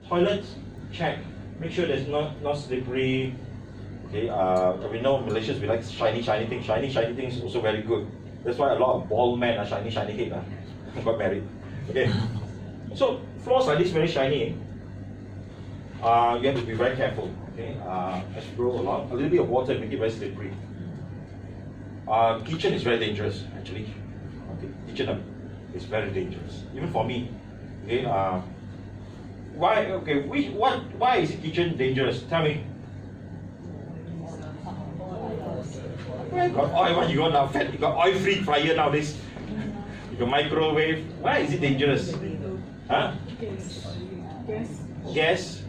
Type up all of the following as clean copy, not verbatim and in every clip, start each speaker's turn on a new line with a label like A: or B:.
A: Toilets, check. Make sure there's not slippery. Okay, we know Malaysians, we like shiny things. Shiny things is also very good. That's why a lot of bald men are shiny head. Got married. Okay, so floors like this very shiny. You have to be very careful. Okay, as you go along, a little bit of water make it very slippery. Kitchen is very dangerous actually. Okay, kitchen is very dangerous, even for me. Okay, why? Okay, why is kitchen dangerous? Tell me. Well, you got oil, what you got now? Fat, you got oil-free fryer nowadays. You got microwave. Why is it dangerous? Huh? Gas.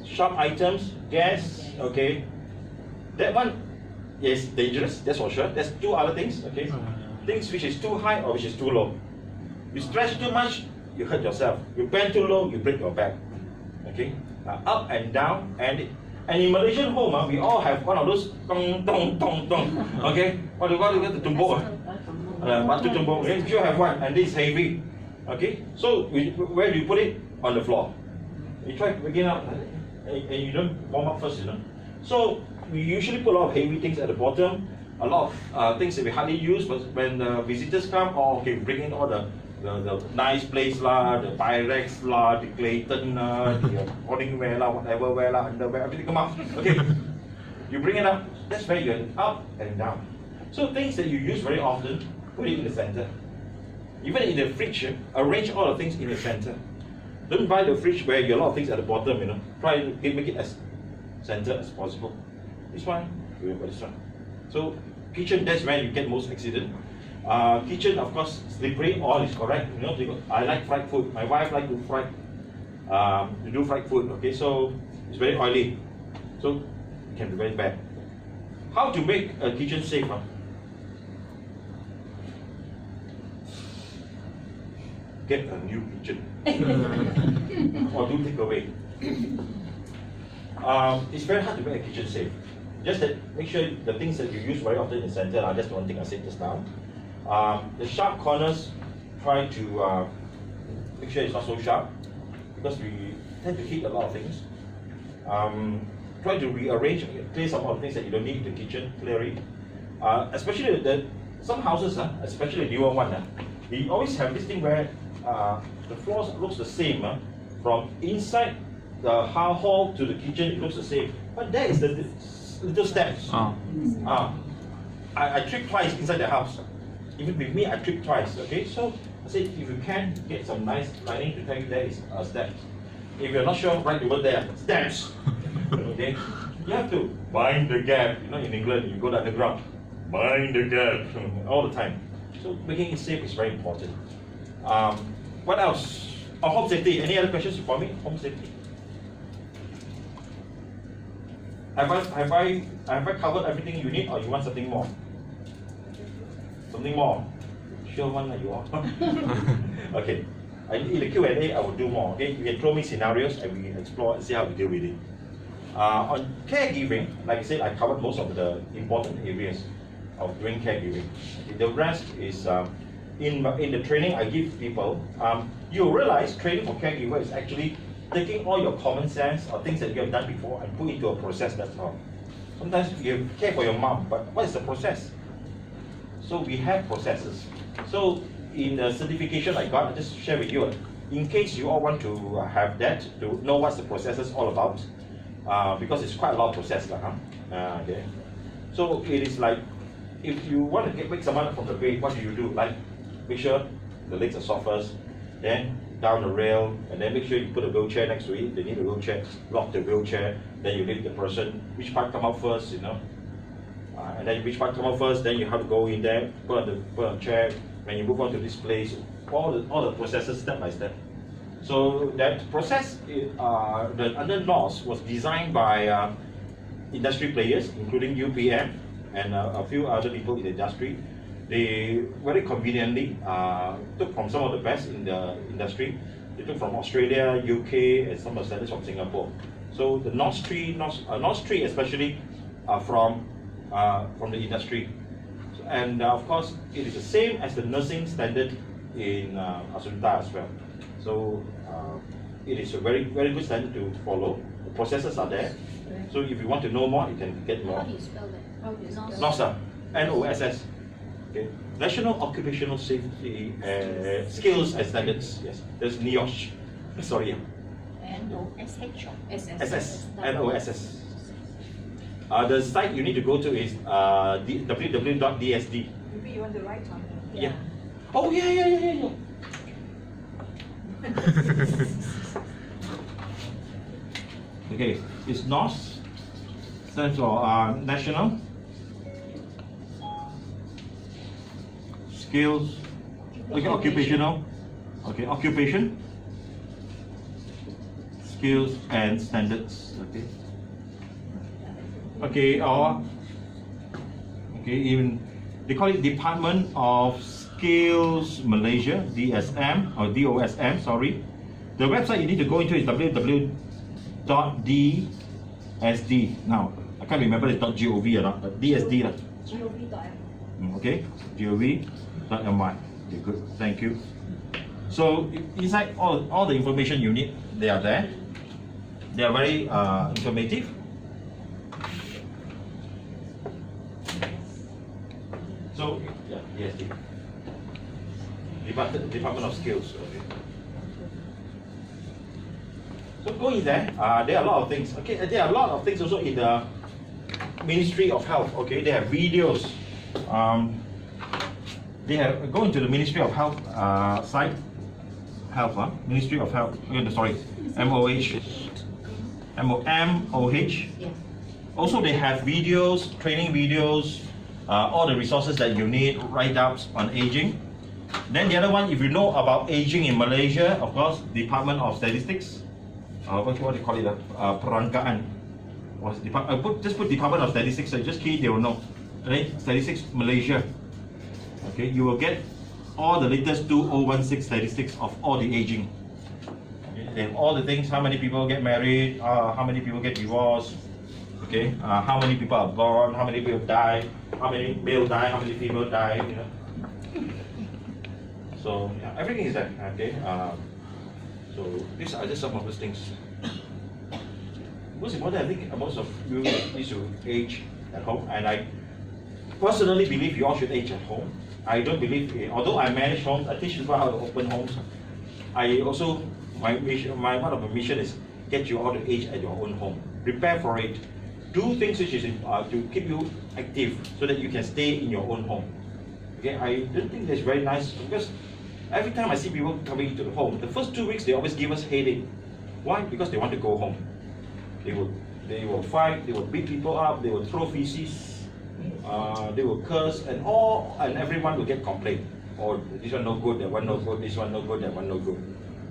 A: Sharp items. Gas. Okay. That one is dangerous. That's for sure. There's two other things. Okay. Things which is too high or which is too low. You stretch too much, you hurt yourself. You bend too low, you break your back. Okay. Up and down, and in Malaysian home, we all have one of those tong tong tong tong. Okay, what do you get the tumbok? Batu tumbok. Okay, you have one, and this is heavy. Okay, so where do you put it? On the floor. You try to begin up, and you don't warm up first, you know. So we usually put a lot of heavy things at the bottom, a lot of things that we hardly use. But when visitors come, okay, bring in all the nice place lah, the Pyrex lah, the Clayton lah, the morning wear lah, whatever wear lah, underwear, everything come out. Okay, you bring it up. That's very good. Up and down. So things that you use very often, put it in the center. Even in the fridge, arrange all the things in the center. Don't buy the fridge where you have a lot of things at the bottom. You know, try to make it as center as possible. This one, remember this one. So kitchen, that's where you get most accident. Kitchen, of course, slippery. All is correct. You know, I like fried food. My wife like to do fried food. Okay, so it's very oily, so it can be very bad. How to make a kitchen safe? Get a new kitchen, or do take away. It's very hard to make a kitchen safe. Just that, make sure the things that you use very often in the center. That's the one thing I said just now. The sharp corners, try to make sure it's not so sharp, because we tend to hit a lot of things. Try to rearrange, clear some of the things that you don't need in the kitchen, clear it. Especially some houses, especially the newer one, we always have this thing where the floors looks the same. From inside the hall to the kitchen, it looks the same. But there is the little steps. I tripped twice inside the house. Even with me, I tripped twice. Okay, so I said, if you can get some nice lining to tell you there is steps. If you're not sure, write the word there, steps. Okay, you have to bind the gap. You know, in England, you go to underground, bind the gap all the time. So making it safe is very important. What else? Home safety. Any other questions for me? Home safety. Have I covered everything you need, or you want something more? Something more? Sure one you want. Okay. In the Q&A, I will do more. Okay, you can throw me scenarios and we can explore and see how we deal with it. On caregiving, like I said, I covered most of the important areas of doing caregiving. Okay, the rest is in the training I give people. You realize training for caregiver is actually taking all your common sense or things that you have done before and put into a process. That's all. Sometimes you care for your mom, but what is the process? So we have processes. So in the certification I got, I'll just share with you. In case you all want to have that, to know what the process is all about, because it's quite a lot of process. Okay. So it is like, if you want to wake someone up from the bed, what do? Like, make sure the legs are soft first, then down the rail, and then make sure you put a wheelchair next to it. They need a wheelchair, lock the wheelchair, then you lift the person, which part come out first, you know. And then which part come out first, then you have to go in there, put on the chair, when you move on to this place, all the processes step by step. So that process, the under NOS was designed by industry players, including UPM and a few other people in the industry. They very conveniently took from some of the best in the industry. They took from Australia, UK, and some of the standards from Singapore. So the NOS 3 especially are from the industry. And of course, it is the same as the nursing standard in Asunta as well. So it is a very good standard to follow. The processes are there. So if you want to know more, you can get more.
B: How do you spell that?
A: NOSS, NOSS. Okay. National Occupational Safety Skills and Standards. Yes, there's NIOSH. Sorry.
B: NOSH.
A: SS. NOSS. The site you need to go to is www.dsd.
C: Maybe you want the right one.
A: Yeah. Oh yeah. Okay, it's NOS, stands for National Skills, okay, Occupational, okay, Occupation, Skills and Standards, okay. Okay, even they call it Department of Skills Malaysia, DSM or DOSM, sorry. The website you need to go into is www.dsd. Now, I can't remember it's .gov or not, but DSD.
C: gov.my.
A: Okay, gov.my. Okay, good, thank you. So, inside all the information you need, they are there. They are very informative. So, yeah, DSD. Department of Skills. Okay. So going there are a lot of things. Okay, there are a lot of things also in the Ministry of Health. Okay, they have videos. They have go into the Ministry of Health site. Ministry of Health. Sorry, MOH. MOH.
B: Yeah.
A: Also, they have videos, training videos, all the resources that you need, write-ups on aging. Then the other one, if you know about aging in Malaysia, of course, Department of Statistics. What do you call it? Perangkaan. Just put Department of Statistics, so just key, they will know. Right? Statistics Malaysia. Okay, you will get all the latest 2016 statistics of all the aging. Okay, they have all the things, how many people get married, how many people get divorced, okay, how many people are born, how many people die, how many male die, how many female die, you know. So yeah, everything is there. Okay. So these are just some of those things. Most important, I think most of you need to age at home, and I personally believe you all should age at home. I don't believe, although I manage homes, I teach people how to open homes. I also, one of my mission is get you all to age at your own home. Prepare for it. Do things which is to keep you active so that you can stay in your own home. Okay, I don't think that's very nice because every time I see people coming into the home, the first 2 weeks they always give us headache. Why? Because they want to go home. They will fight, they will beat people up, they will throw feces, they will curse, and everyone will get complaint. Or this one no good, that one no good, this one no good, that one no good.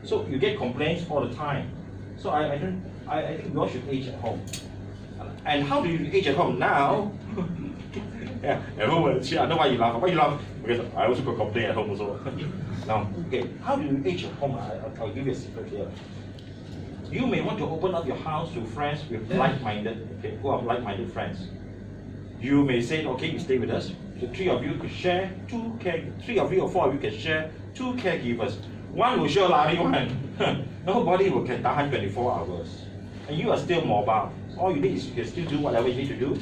A: So you get complaints all the time. So I think we all should age at home. And how do you age at home now? Yeah, at home, I know why you laugh. Why you laugh? Because I also got complain at home also. Now, okay, how do you age at home? I'll give you a secret here. You may want to open up your house to friends with like-minded, okay, who are like-minded friends. You may say, okay, you stay with us. The 3 of you could share 3 of you or 4 of you can share 2 caregivers. One will sure lari one. Nobody will can tahan 24 hours. And you are still mobile. All you need is you can still do whatever you need to do.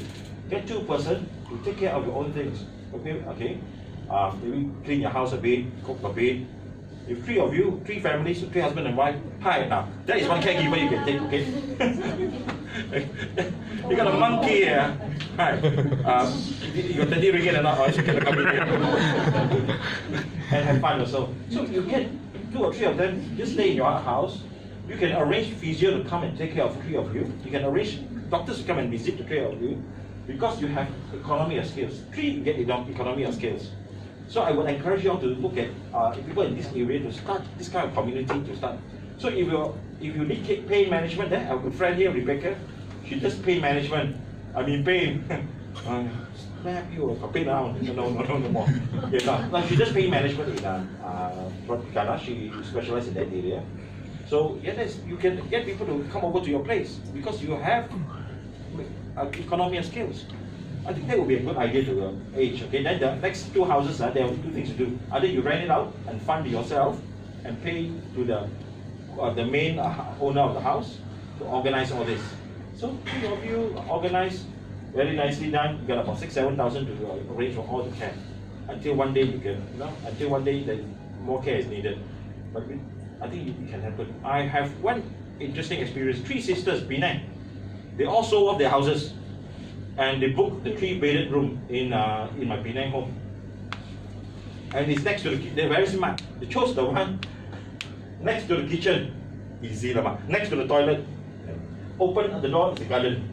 A: Get 2 person to take care of your own things. Okay? Maybe clean your house a bit, cook a bit. If 3 of you, 3 families, 3 husband and wife, hi now. That is one caregiver you can take, okay? You got a monkey here. Hi. You got 30 ringgit and not, you can come in here. And have fun also. So you can, 2 or 3 of them, just stay in your house. You can arrange physio to come and take care of 3 of you. You can arrange doctors to come and visit the 3 of you. Because you have economy of scales. 3, you get economy of scales. So I would encourage you all to look at people in this area to start this kind of community to start. So if you need pain management, then I have a friend here, Rebecca, she does pain management. I mean pain. Slap you for pain now. No more. Yeah, no, she does pain management in Tropicana. She specializes in that area. So yes, you can get people to come over to your place because you have economy of scales. I think that would be a good idea to age. Okay, then the next 2 houses, there are 2 things to do. Either you rent it out and fund yourself and pay to the the main owner of the house to organize all this. So three of you organize, very nicely done. You got about 6,000-7,000 to arrange for all the care. Until one day you can, until one day that more care is needed. But I think it can happen. I have one interesting experience. 3 sisters, Penang. They all sold off their houses, and they booked the 3-bedded room in my Penang home. And it's next to the kitchen. They're very smart. They chose the one next to the kitchen. Easy lah, next to the toilet. Open the door, it's a garden.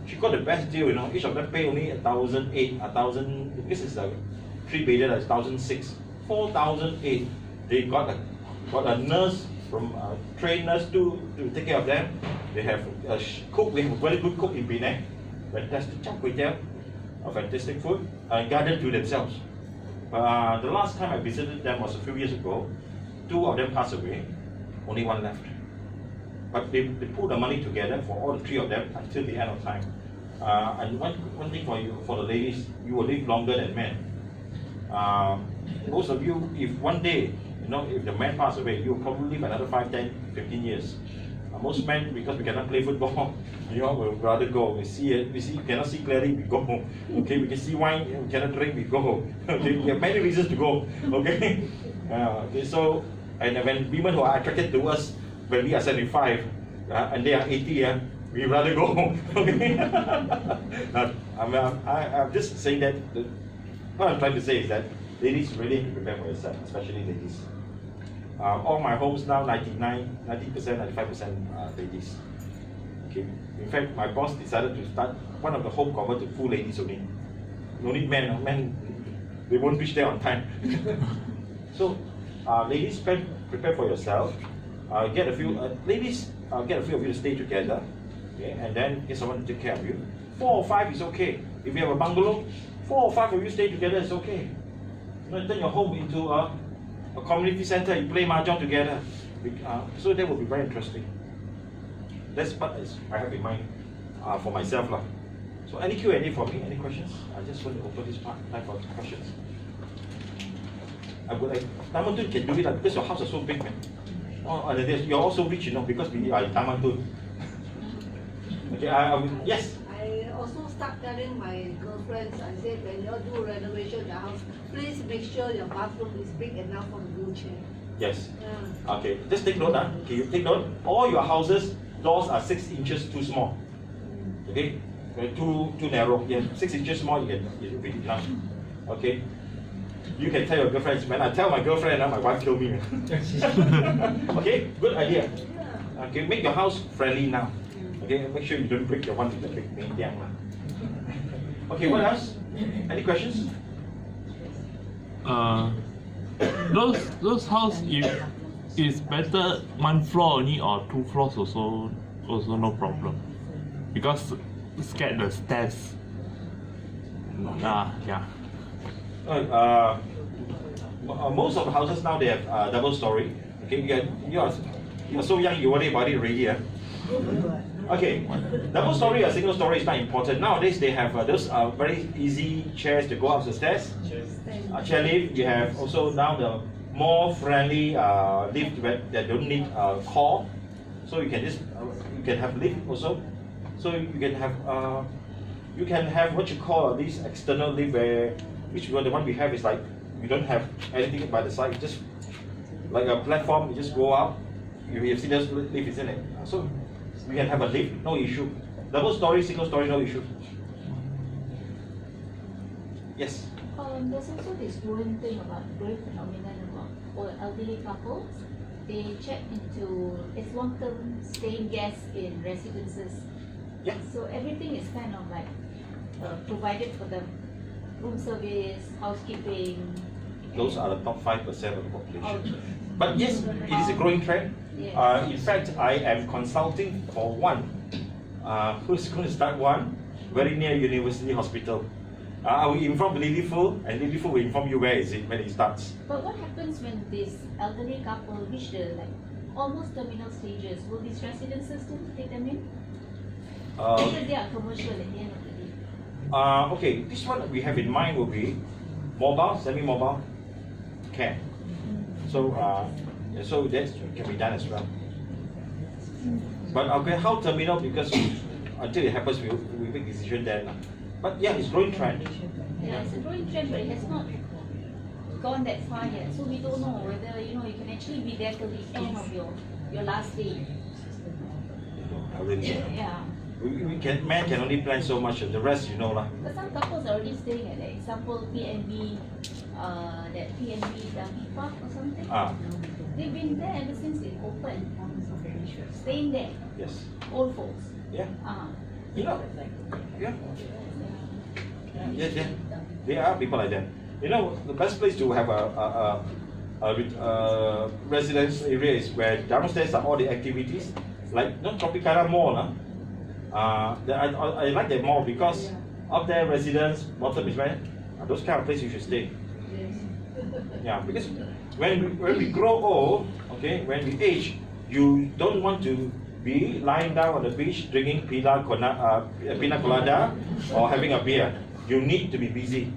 A: She got the best deal, Each of them pay only 1,008, 1,000. This is a 3-bedded, 1,006, 4,008. They got a nurse from trained nurse to take care of them. They have a cook. We have a very good cook in Penang. Fantastic char kway teow, fantastic food, and garden to themselves. The last time I visited them was a few years ago. 2 of them passed away, only 1 left. But they put the money together for all the 3 of them until the end of time. And one thing for the ladies, you will live longer than men. Most of you, if one day, if the man pass away, you will probably live another 5, 10, 15 years. Most men, because we cannot play football, will rather go. We cannot see clearly, we go. Okay, we can see wine, we cannot drink, we go. Okay, we have many reasons to go. Okay, so and when women who are attracted to us when we are 75 and they are 80, we rather go. Okay, I'm just saying that. What I'm trying to say is that ladies really have to prepare for yourself, especially ladies. All my homes now, 90%, 95% ladies. Okay. In fact, my boss decided to start one of the home convert to full ladies only. No need men. Men, they won't reach there on time. So, ladies, prepare for yourself. Get a few ladies. Get a few of you to stay together, okay, and then get someone to take care of you. 4 or 5 is okay. If you have a bungalow, 4 or 5 of you stay together is okay. Turn your home into a community center. You play mahjong together, so that will be very interesting. That's what I have in mind for myself lah. So any Q&A for me? Any questions? I just want to open this part time for questions. I would like Taman Tun can do it because your house is so big, man. Oh, you're also rich, because we are in Taman Tun. Okay, yes.
D: I also start telling my girlfriends, I said, when you do renovation in the house, please make sure your bathroom is big enough for the wheelchair.
A: Yes.
D: Yeah.
A: Okay, just take note. Okay, you take note. All your houses, doors are 6 inches too small. Okay, too narrow. Yeah, 6 inches small, you can fit enough. Okay. You can tell your girlfriends. When I tell my girlfriend, my wife kill me. Okay, good idea. Okay, make your house friendly now. Okay, make sure you don't break your one with the big main tiang. Okay, what else? Any questions?
E: Those house, if it's better 1 floor only or 2 floors also no problem, because scared the stairs. Yeah.
A: Most of the houses now they have double story. Okay, you're so young, you worry about it already. Okay, double story or single story is not important. Nowadays they have those very easy chairs to go up the stairs. Chair lift. You have also now the more friendly lift that don't need call. So you can just you can have lift also. So you can have what you call this external lift where the one we have is like you don't have anything by the side. Just like a platform, you just go up. You have seen those lift, isn't it? So we can have a lift, no issue. Double story, single story, no issue. Yes.
B: There's also this growing phenomenon about for elderly couples. They check into it's long-term staying guests in residences.
A: Yeah.
B: So everything is kind of like provided for them. Room service, housekeeping.
A: Those are the top 5% of the population.
B: Okay.
A: But yes, it is a growing trend.
B: Yes.
A: In fact, I am consulting for one who's going to start one very near University Hospital. I will inform Lilyful, and Lilyful will inform you where is it when it starts.
B: But what happens when this elderly couple reach the almost terminal stages? Will these residences still take them in? Because they are commercial at the end of the day.
A: Okay, this one we have in mind will be mobile, semi-mobile care. So, so that can be done as well. But okay, how terminal? Because until it happens, we make decision then. But yeah, it's growing trend.
B: Yeah, it's a growing trend, but it has not gone that far yet. So we don't know whether you can actually be there till the end of your last day.
A: I really,
B: Yeah.
A: man can only plan so much. The rest, lah.
B: But some couples are already staying at, like, example, PNB, that PNB Dami Park or something. They've been there ever since it opened. Staying there.
A: Yes.
B: Old folks.
A: Yeah. Yeah. Yeah. There are people like that. The best place to have a residence area is where downstairs are all the activities, like Tropicana Mall. I like that mall because up there residents, bottom is where those kind of places you should stay. Yeah, because when we grow old, okay, when we age, you don't want to be lying down on the beach drinking pina colada or having a beer. You need to be busy.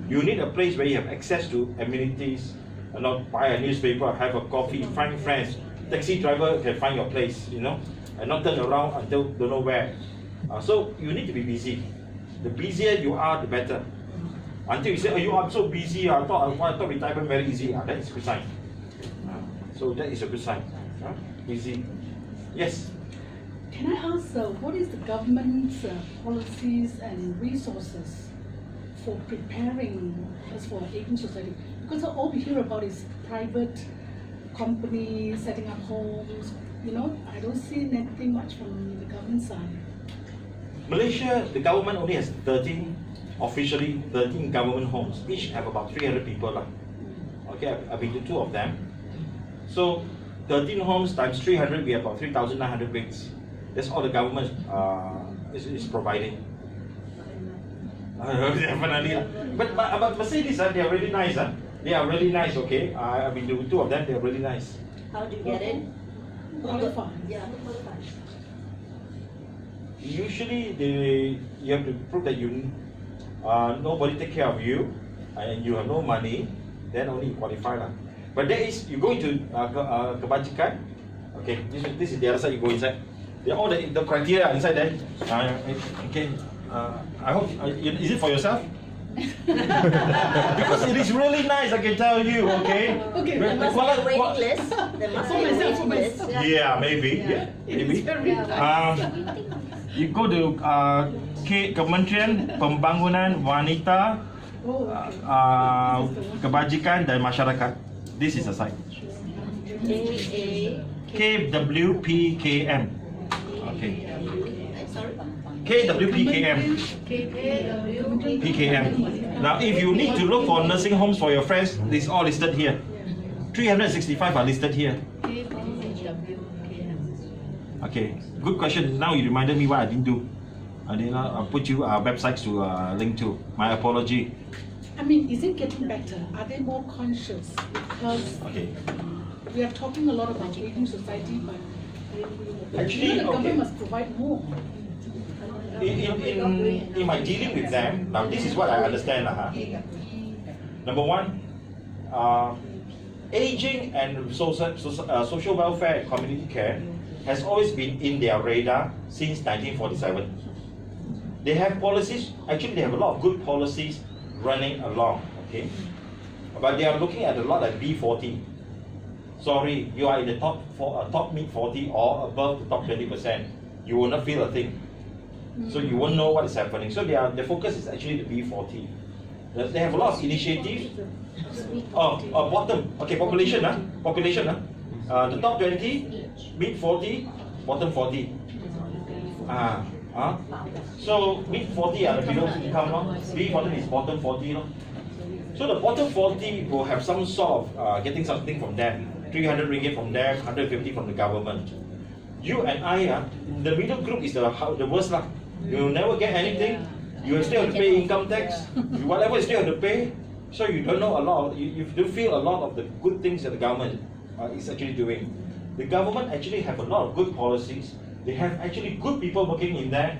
A: You need a place where you have access to amenities, and not buy a newspaper, have a coffee, find friends. Taxi driver can find your place, and not turn around until don't know where. So you need to be busy. The busier you are, the better. Until you say, "Oh, I'm so busy. I thought retirement very easy." That is a good sign. So that is a good sign. Busy. Yes.
F: Can I ask, what is the government's policies and resources for preparing us for aging society? Because all we hear about is private companies setting up homes. I don't see anything much from the government side.
A: Malaysia, the government only has 13 government homes. Each have about 300 people. Okay, I've been to 2 of them. So 13 homes times 300, we have about 3,900 beds. That's all the government is providing. Definitely. But say this, they are really nice. They are really nice, okay? I've been to 2 of them, they are really nice.
D: How do you get in?
F: Qualify.
D: Yeah, who qualifies?
A: Usually, you have to prove that nobody take care of you, and you have no money, then only you qualify. But there is, you go into kebajikan, okay, this is the other side, you go inside. All the criteria are inside there. Okay, I hope, is it for yourself? Because it is really nice, I can tell you, okay?
F: Okay,
D: There must be a waiting list. There must be a waiting list.
A: Yeah, maybe. Yeah, maybe. You go to Kementerian Pembangunan Wanita, Kebajikan dan Masyarakat. This is the site. KWPKM. Okay.
D: Sorry?
A: KWPKM. PKM. Now, if you need to look for nursing homes for your friends, this is all listed here. 365 are listed here. Okay, good question. Now you reminded me what I didn't do. I did not put you websites to link to. My apology.
F: I mean, is it getting better? Are they more conscious? Because we are talking a lot about aging society, but
A: actually,
F: the government must provide more.
A: In my dealing with them, now this is what I understand. Number one, aging and social welfare and community care has always been in their radar since 1947. They have policies, actually they have a lot of good policies running along, okay? But they are looking at a lot like B40. Sorry, you are in the top mid 40 or above the top 20%. You will not feel a thing. So you won't know what is happening. So their focus is actually the B40. They have a lot of initiatives. Bottom, okay, population. The top 20, mid 40, bottom 40. So mid 40 are the below income, B40 is bottom 40. So the bottom 40 will have some sort of getting something from them. 300 ringgit from them, 150 from the government. You and I, the middle group is the worst. You will never get anything. You still have to pay income tax. Whatever you still have to pay. So you don't know a lot. You don't feel a lot of the good things that the government is actually doing. The government actually have a lot of good policies. They have actually good people working in there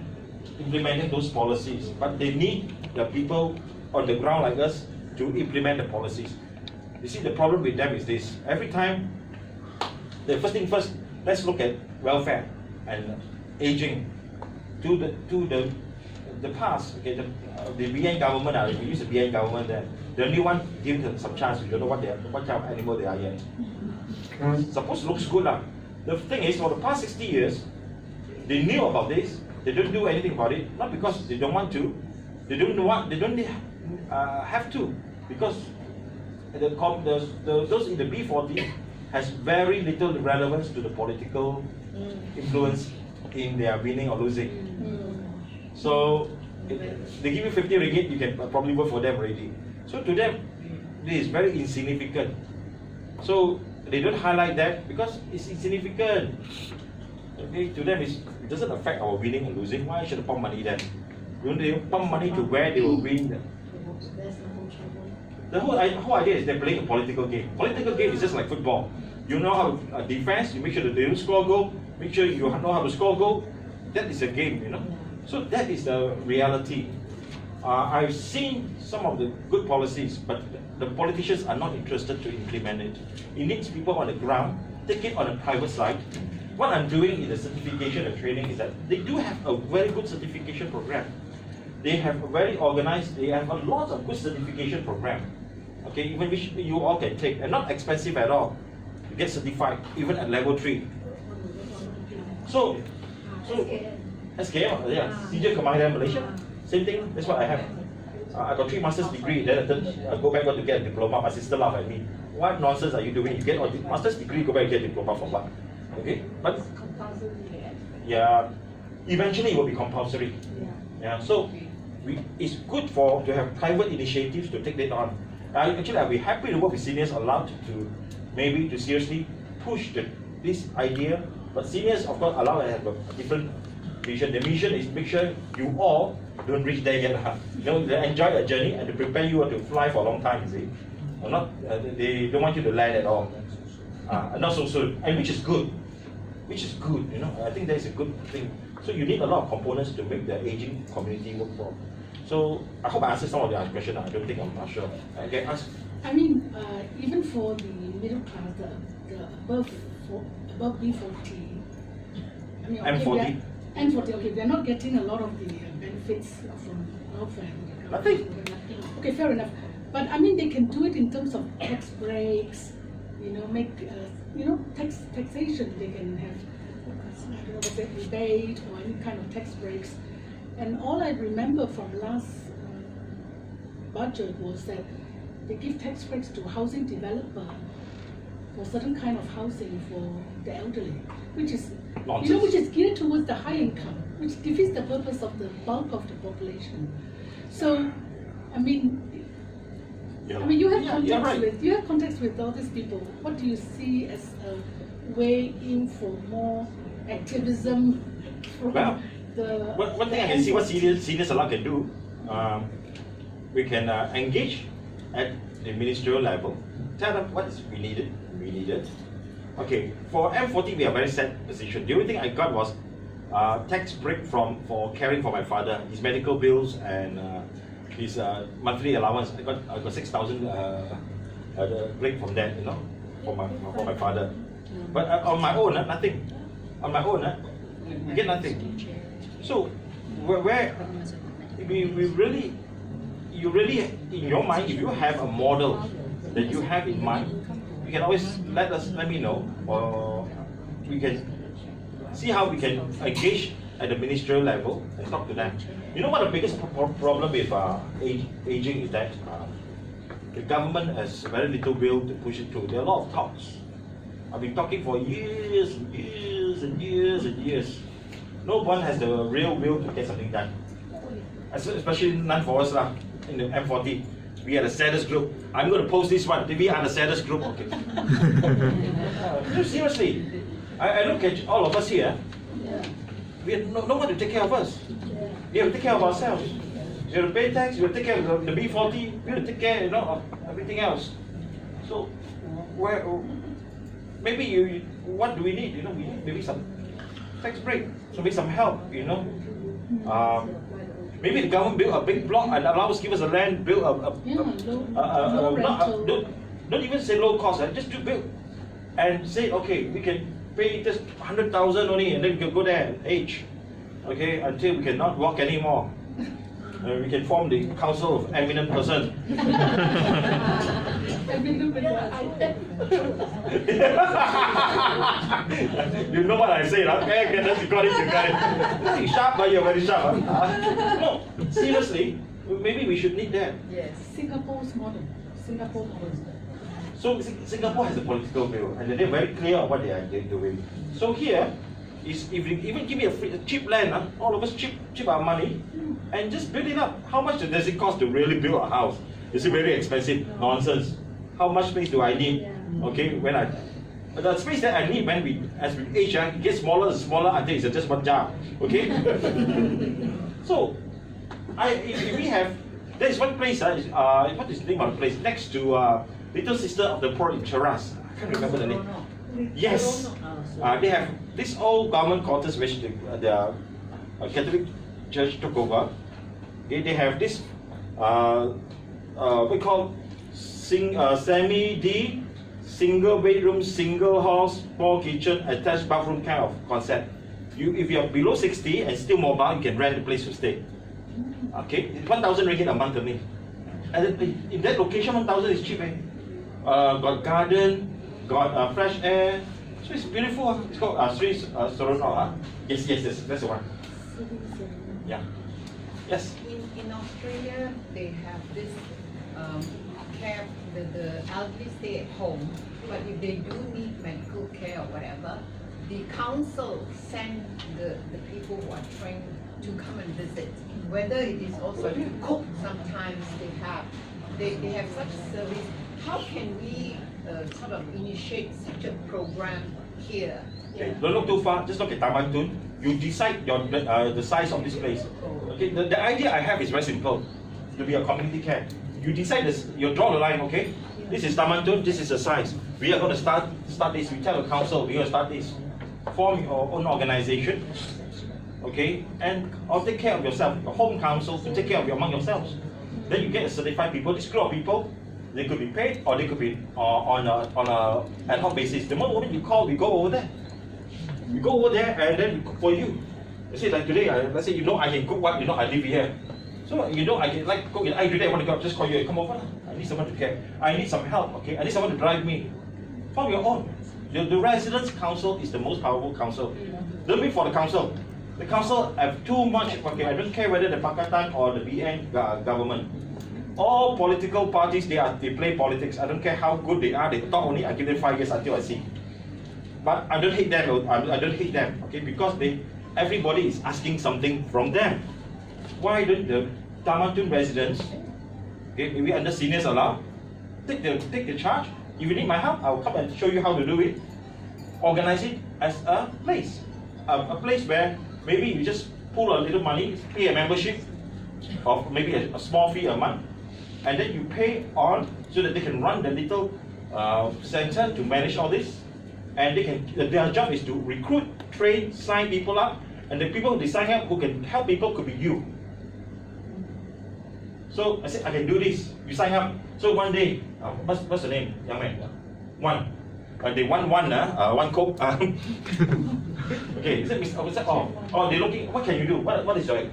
A: implementing those policies. But they need the people on the ground like us to implement the policies. You see, the problem with them is this. Every time, the first thing first, let's look at welfare and aging to the past. Okay, the BN government, we use the BN government there. The only one give them some chance. We don't know what kind of animal they are yet. Suppose looks good lah. The thing is, for the past 60 years, they knew about this. They don't do anything about it. Not because they don't want to. They don't want. They don't have to, because those in the B40 has very little relevance to the political influence in their winning or losing. So they give you 50 ringgit, you can probably work for them already. So to them, this is very insignificant. So they don't highlight that because it's insignificant. Okay, to them it doesn't affect our winning and losing. Why should they pump money then? When they pump money to where they will win. The whole idea is they're playing a political game. Political game is just like football. You know how to defense, you make sure that they don't score goal, make sure you know how to score goal. That is a game, you know. So that is the reality. I've seen some of the good policies, but the politicians are not interested to implement it. It needs people on the ground, take it on a private side. What I'm doing in the certification and training is that they do have a very good certification program. They have a very organized, they have a lot of good certification program. Okay, even which you all can take, and not expensive at all. You get certified, even at level 3. So SKM, yeah, Senior Commander Malaysia, same thing, that's what I have. I got 3 master's degree, then I go back to get a diploma. My sister laughed at me. What nonsense are you doing? You get a master's degree, go back and get a diploma for what? Okay, but yeah, eventually it will be compulsory. Yeah, so it's good to have private initiatives to take that on. Actually, I'll be happy to work with seniors allowed to maybe to seriously push this idea. But seniors, of course, allowed to have a different vision. The mission is make sure you all don't reach there yet. You know, they enjoy a journey and to prepare you to fly for a long time. You see, or not, they don't want you to land at all. Not so soon, and which is good. Which is good, you know. I think that's a good thing. So you need a lot of components to make the aging community work for. So I hope I answered some of your questions. I don't think I'm not sure. I can ask.
F: I mean, even for the middle class, the above B40, I mean, okay,
A: M40.
F: M40, okay, they're not getting a lot of the benefits from welfare.
A: Nothing.
F: Okay, fair enough. But I mean, they can do it in terms of tax breaks, you know, make, taxation. They can have, I don't know, what's it, rebate or any kind of tax breaks. And all I remember from last budget was that they give tax breaks to housing developer for certain kind of housing for the elderly, which is which is geared towards the high income, which defeats the purpose of the bulk of the population. So, I mean, you have contacts with all these people. What do you see as a way in for more activism from
A: one thing I can see what seniors allowed can do, we can engage at the ministerial level, tell them what is we needed. Okay, for M40 we are very set position. The only thing I got was tax break for caring for my father, his medical bills and his monthly allowance. I got 6,000 break from that, you know, for my father. But on my own, nothing. On my own, you get nothing. So, where you really, in your mind, if you have a model that you have in mind, you can always let me know, or we can see how we can engage at the ministerial level and talk to them. You know what the biggest problem with aging is that the government has very little will to push it through. There are a lot of talks. I've been talking for years and years and years and years. No one has the real will to get something done. Especially none for us in the M40. We are the saddest group. I'm going to post this one. We are the saddest group. Okay. No, seriously. I look at all of us here. We have no one to take care of us. We have to take care of ourselves. We have to pay tax. We have to take care of the B40. We have to take care, of everything else. So, maybe what do we need? We need maybe some tax break. So maybe some help. Maybe the government build a big block and allow us, give us a land, build don't even say low cost, just do build and say, okay, we can pay just 100,000 only, and then we can go there and age, okay, until we cannot walk anymore. We can form the council of eminent person. You know what I say, right? Okay, you got it. Very sharp, but you're very sharp. No, seriously, maybe we should need that.
C: Yes.
F: Singapore's model. Singapore model.
A: So Singapore has a political will, and they're very clear on what they are doing. So here, is if you even give me a cheap land, all of us cheap our money, and just build it up. How much does it cost to really build a house? Is it very expensive? Nonsense. How much space do I need? Okay, the space that I need as we age, it gets smaller and smaller until it's just one jar. Okay. So, if we have, there is one place. What is the name of the place? Next to Little Sister of the Poor in Cheras. I can't remember the name. Yes. They have this old government quarters which the Catholic Church took over. Okay, they have this we call semi-D, single bedroom, single house, 4 kitchen, attached bathroom kind of concept. If you are below 60 and still mobile, you can rent the place to stay. Okay, 1,000 ringgit a month only. And in that location, 1,000 is cheap. Got garden, got fresh air. So it's beautiful. It's called Sri Sorono. Yes, that's the one. Yeah. Yes.
G: In Australia, they have this care, the elderly stay at home, but if they do need medical care or whatever, the council send the people who are trained to come and visit. Whether it is also to cook, sometimes they have such service. How can we sort of initiate such a program here?
A: Okay, don't look too far, just look at Taman Tun. You decide the size of this place. Okay, the idea I have is very simple. To be a community care. You decide this, you draw the line, okay? This is Taman Tun, this is the size. We are going to start this, we tell the council, we're going to start this. Form your own organization, okay? And I'll take care of yourself, your home council, to take care of among yourselves. Then you get a certified people, this group of people, they could be paid or they could be on a ad hoc basis. The moment you call, we go over there. We go over there and then we cook for you. You see, like today, let's say I can cook what, I live here. So I can cook it. Today I want to go, just call you, come over. I need someone to care. I need some help, okay? I need someone to drive me. Form your own. The residents' council is the most powerful council. Don't wait for the council. The council have too much, okay, I don't care whether the Pakatan or the BN government. All political parties, they play politics. I don't care how good they are, they talk only, I give them 5 years until I see. But I don't hate them, okay, because everybody is asking something from them. Why don't the Taman Tun residents, okay, maybe under seniors allow, take the charge? If you need my help, I'll come and show you how to do it. Organize it as a place. A place where maybe you just pull a little money, pay a membership of maybe a small fee a month, and then you pay on so that they can run the little center to manage all this. And their job is to recruit, train, sign people up, and the people who sign up who can help people could be you. So I said, I can do this. You sign up. So one day, what's the name, young man? One. They want one coke. Okay, is it Mr. Oh, they're looking. What can you do? What is your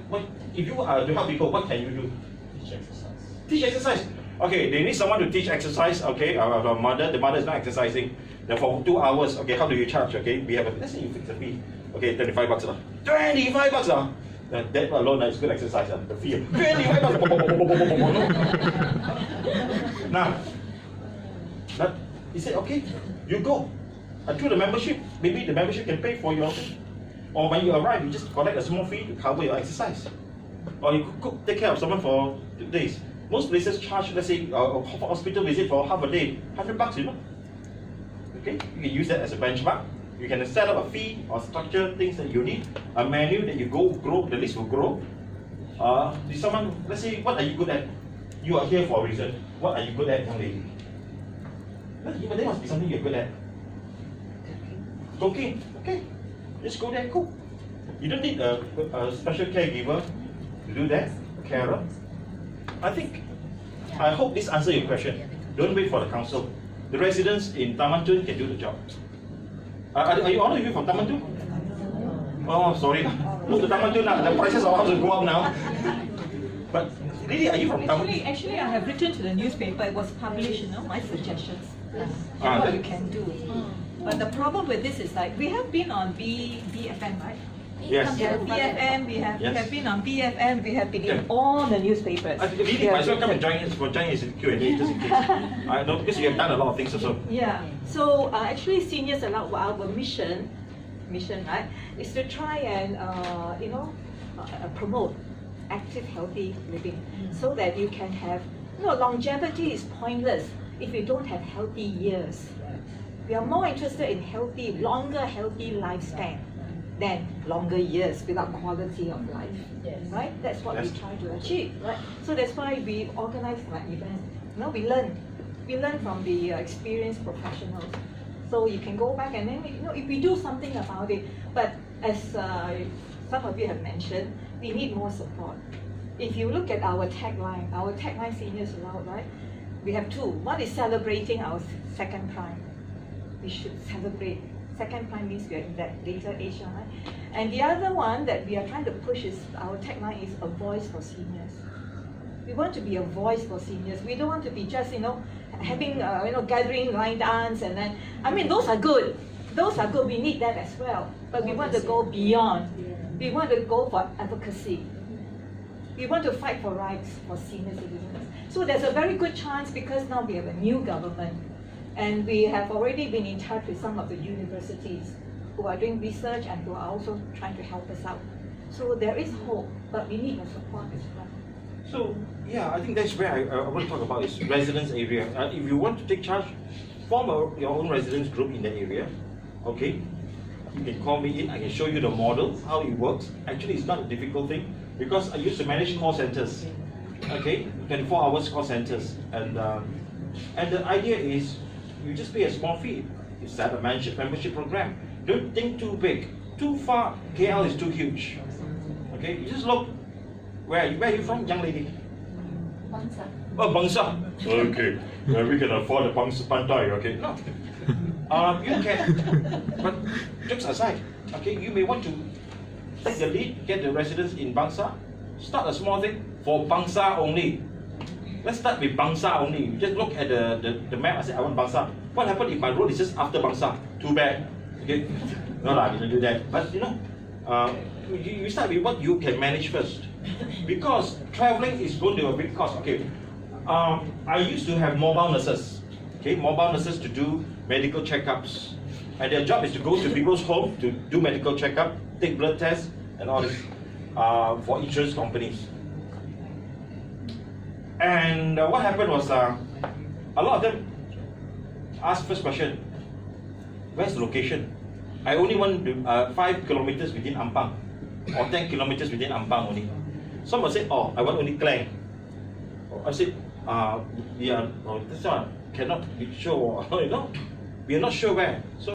A: if you are to help people? What can you do? Teach exercise. Teach exercise. Okay, they need someone to teach exercise. Okay, the mother is not exercising. Then for 2 hours. Okay, how do you charge? Okay, we have let's say you fix the fee. Okay, $25. 25 bucks. That alone is good exercise. The fee. 25 bucks. Now, he said, okay, you go. And through the membership, maybe the membership can pay for your thing. Or when you arrive, you just collect a small fee to cover your exercise. Or you could take care of someone for 2 days. Most places charge, let's say, a hospital visit for half a day, $100, Okay, you can use that as a benchmark. You can set up a fee or structure things that you need, a menu that you grow, the list will grow. Someone, let's say, what are you good at? You are here for a reason. What are you good at, young lady? But there must be something you're good at. Cooking. Okay. Just go there and cook. You don't need a special caregiver to do that, a carer. I hope this answers your question. Don't wait for the council. The residents in Taman Tun can do the job. Are you all of you from Taman too? Oh, sorry. Move to Taman too now. The prices of houses go up now. But really, are you from Taman?
C: Actually, I have written to the newspaper. It was published, my suggestions. What you can do. But the problem with this is like we have been on BFM, right?
A: Yes.
C: Yeah, BFM. We have been on BFM. We have been in
A: Yeah.
C: all the newspapers.
A: Really, might as well come and join us for join us in Q&A just in case. I know because you have done a lot of things also.
C: Yeah. So actually, Seniors Allowed, our mission, right, is to try and promote active, healthy living, so that you can have, longevity is pointless if you don't have healthy years. We are more interested in longer healthy lifespan than longer years without quality of life. Right? That's what we try to achieve. Right? So that's why we organize like events. We learn from the experienced professionals. So you can go back and then if we do something about it. But as some of you have mentioned, we need more support. If you look at our tagline Seniors Allowed, right? We have two. One is celebrating our second prime. We should celebrate. Second prime means we are in that later age, right? And the other one that we are trying to push is our tagline is a voice for seniors. We want to be a voice for seniors. We don't want to be just having gathering, line dance, and then those are good. Those are good. We need that as well. But we want to go beyond. We want to go for advocacy. We want to fight for rights for senior citizens. So there's a very good chance because now we have a new government. And we have already been in touch with some of the universities who are doing research and who are also trying to help us out. So there is hope, but we need your support as well.
A: So, yeah, I think that's where I want to talk about is residence area. If you want to take charge, form your own residence group in that area, okay? You can call me in, I can show you the model, how it works. Actually, it's not a difficult thing because I used to manage call centers, okay? 24 hours call centers. And the idea is, you just pay a small fee. You set a membership program. Don't think too big, too far. KL is too huge. Okay, you just look. Where are you from, young lady?
B: Bangsa.
A: Oh, Bangsa. Okay, well, we can afford the Bangsa Pantai. Okay, no. You can. But jokes aside, okay, you may want to take the lead, get the residents in Bangsa, start a small thing for Bangsa only. Let's start with Bangsa only. You just look at the map. I say I want Bangsa. What happens if my road is just after Bangsa? Too bad. Okay. No, I didn't do that. But you start with what you can manage first, because traveling is going to be a big cost. Okay. I used to have mobile nurses. Okay, mobile nurses to do medical checkups, and their job is to go to people's home to do medical checkup, take blood tests, and all this for insurance companies. And what happened was, a lot of them asked first question, where's the location? I only want 5 kilometers within Ampang, or 10 kilometers within Ampang only. Someone said, oh, I want only Klang. I said, this one cannot be sure, we are not sure where. So